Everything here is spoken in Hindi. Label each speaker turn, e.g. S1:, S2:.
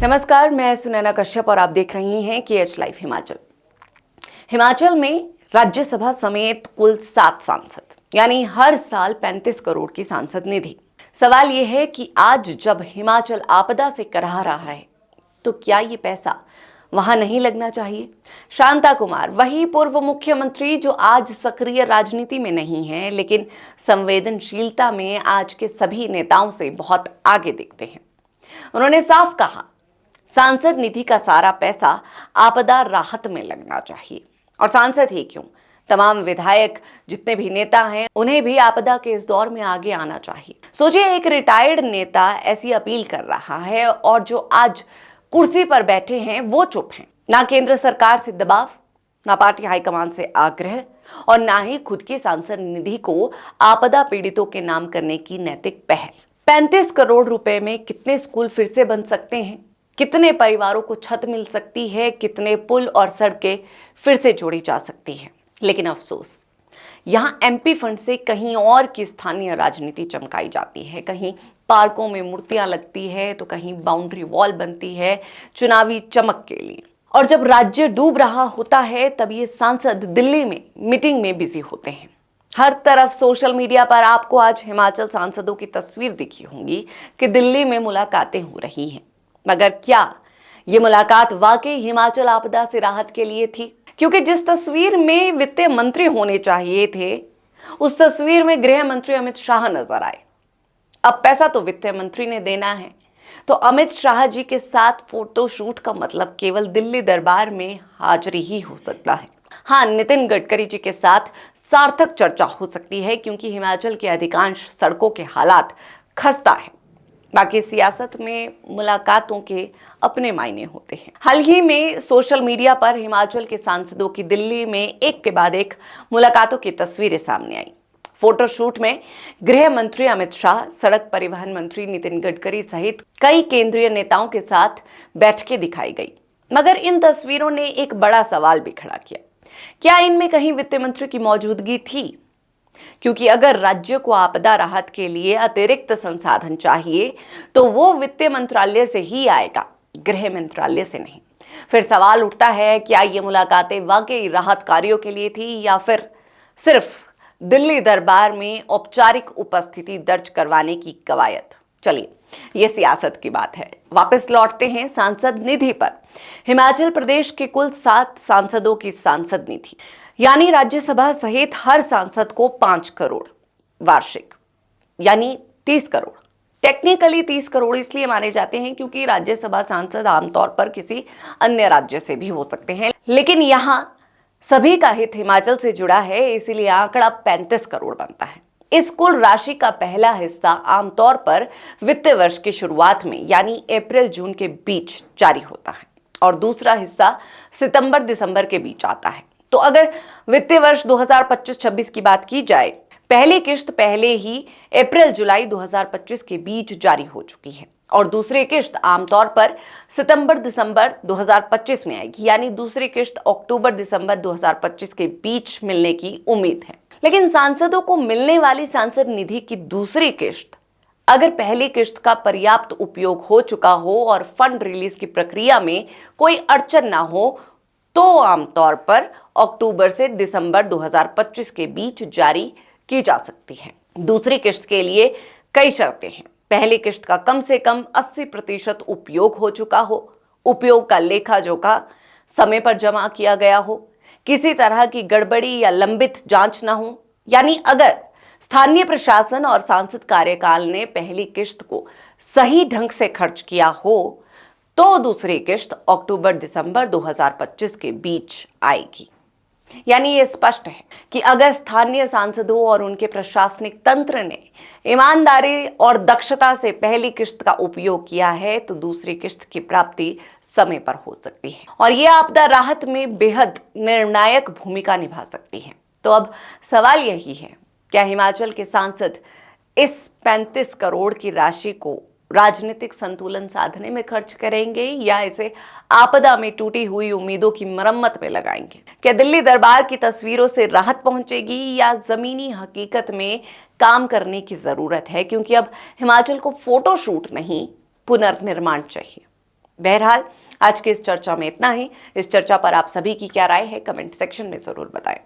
S1: नमस्कार, मैं सुनैना कश्यप और आप देख रही हैं KH लाइव हिमाचल। हिमाचल में राज्यसभा समेत कुल 7 सांसद, यानी हर साल 35 करोड़ की सांसद निधि। सवाल यह है कि आज जब हिमाचल आपदा से कराह रहा है, तो क्या ये पैसा वहां नहीं लगना चाहिए? शांता कुमार, वही पूर्व मुख्यमंत्री जो आज सक्रिय राजनीति में नहीं है, लेकिन संवेदनशीलता में आज के सभी नेताओं से बहुत आगे दिखते हैं। उन्होंने साफ कहा, सांसद निधि का सारा पैसा आपदा राहत में लगना चाहिए। और सांसद ही क्यों, तमाम विधायक, जितने भी नेता हैं, उन्हें भी आपदा के इस दौर में आगे आना चाहिए। सोचिए, एक रिटायर्ड नेता ऐसी अपील कर रहा है और जो आज कुर्सी पर बैठे हैं वो चुप हैं। ना केंद्र सरकार से दबाव, ना पार्टी हाईकमान से आग्रह और ना ही खुद की सांसद निधि को आपदा पीड़ितों के नाम करने की नैतिक पहल। 35 करोड़ रुपए में कितने स्कूल फिर से बन सकते हैं, कितने परिवारों को छत मिल सकती है, कितने पुल और सड़कें फिर से जोड़ी जा सकती है। लेकिन अफसोस, यहाँ MP फंड से कहीं और की स्थानीय राजनीति चमकाई जाती है। कहीं पार्कों में मूर्तियां लगती है तो कहीं बाउंड्री वॉल बनती है चुनावी चमक के लिए। और जब राज्य डूब रहा होता है तब ये सांसद दिल्ली में मीटिंग में बिजी होते हैं। हर तरफ सोशल मीडिया पर आपको आज हिमाचल सांसदों की तस्वीर दिखी होंगी कि दिल्ली में मुलाकातें हो रही हैं। मगर क्या ये मुलाकात वाकई हिमाचल आपदा से राहत के लिए थी? क्योंकि जिस तस्वीर में वित्त मंत्री होने चाहिए थे, उस तस्वीर में गृह मंत्री अमित शाह नजर आए। अब पैसा तो वित्त मंत्री ने देना है, तो अमित शाह जी के साथ फोटोशूट का मतलब केवल दिल्ली दरबार में हाजिरी ही हो सकता है। हाँ, नितिन गडकरी जी के साथ सार्थक चर्चा हो सकती है, क्योंकि हिमाचल के अधिकांश सड़कों के हालात खस्ता है। बाकी सियासत में मुलाकातों के अपने मायने होते हैं। हाल ही में सोशल मीडिया पर हिमाचल के सांसदों की दिल्ली में एक के बाद एक मुलाकातों की तस्वीरें सामने आई। फोटोशूट में गृह मंत्री अमित शाह, सड़क परिवहन मंत्री नितिन गडकरी सहित कई केंद्रीय नेताओं के साथ बैठकें दिखाई गई। मगर इन तस्वीरों ने एक बड़ा सवाल भी खड़ा किया, क्या इनमें कहीं वित्त मंत्री की मौजूदगी थी? क्योंकि अगर राज्य को आपदा राहत के लिए अतिरिक्त संसाधन चाहिए तो वो वित्त मंत्रालय से ही आएगा, गृह मंत्रालय से नहीं। फिर सवाल उठता है, क्या ये मुलाकातें वाकई राहत कार्यों के लिए थी या फिर सिर्फ दिल्ली दरबार में औपचारिक उपस्थिति दर्ज करवाने की कवायद? चलिए, ये सियासत की बात है। वापस लौटते हैं सांसद निधि पर। हिमाचल प्रदेश के कुल 7 सांसदों की सांसद निधि, यानी राज्यसभा सहित हर सांसद को 5 करोड़ वार्षिक, यानी 30 करोड़। टेक्निकली 30 करोड़ इसलिए माने जाते हैं क्योंकि राज्यसभा सांसद आमतौर पर किसी अन्य राज्य से भी हो सकते हैं, लेकिन यहाँ सभी का हित हिमाचल से जुड़ा है, इसीलिए आंकड़ा 35 करोड़ बनता है। इस कुल राशि का पहला हिस्सा आमतौर पर वित्त वर्ष की शुरुआत में, यानी अप्रैल जून के बीच जारी होता है और दूसरा हिस्सा सितंबर दिसंबर के बीच आता है। तो अगर वित्तीय वर्ष 2025-26 की बात की जाए, पहली किश्त पहले ही अप्रैल जुलाई 2025 के बीच जारी हो चुकी है और दूसरी किश्त आमतौर पर सितंबर दिसंबर 2025 में आएगी, यानी दूसरी किश्त अक्टूबर दिसंबर 2025 के बीच मिलने की उम्मीद है। लेकिन सांसदों को मिलने वाली सांसद निधि की दूसरी किश्त अगर पहली किश्त का पर्याप्त उपयोग हो चुका हो और फंड रिलीज की प्रक्रिया में कोई अड़चन ना हो, तो आमतौर पर अक्टूबर से दिसंबर 2025 के बीच जारी की जा सकती है। दूसरी किश्त के लिए कई शर्तें हैं। पहली किश्त का कम से कम 80% उपयोग हो चुका हो, उपयोग का लेखा जोखा समय पर जमा किया गया हो, किसी तरह की गड़बड़ी या लंबित जांच ना हो, यानी अगर स्थानीय प्रशासन और सांसद कार्यकाल ने पहली किश्त को सही ढंग से खर्च किया हो, तो दूसरी किश्त अक्टूबर दिसंबर 2025 के बीच आएगी। यानी ये स्पष्ट है कि अगर स्थानीय सांसदों और उनके प्रशासनिक तंत्र ने ईमानदारी और दक्षता से पहली किश्त का उपयोग किया है, तो दूसरी किश्त की प्राप्ति समय पर हो सकती है और ये आपदा राहत में बेहद निर्णायक भूमिका निभा सकती है। तो अब सवाल यही है, क्या हिमाचल के सांसद इस 35 करोड़ की राशि को राजनीतिक संतुलन साधने में खर्च करेंगे या इसे आपदा में टूटी हुई उम्मीदों की मरम्मत में लगाएंगे? क्या दिल्ली दरबार की तस्वीरों से राहत पहुंचेगी या जमीनी हकीकत में काम करने की जरूरत है? क्योंकि अब हिमाचल को फोटोशूट नहीं, पुनर्निर्माण चाहिए। बहरहाल आज की इस चर्चा में इतना ही। इस चर्चा पर आप सभी की क्या राय है, कमेंट सेक्शन में जरूर बताएं।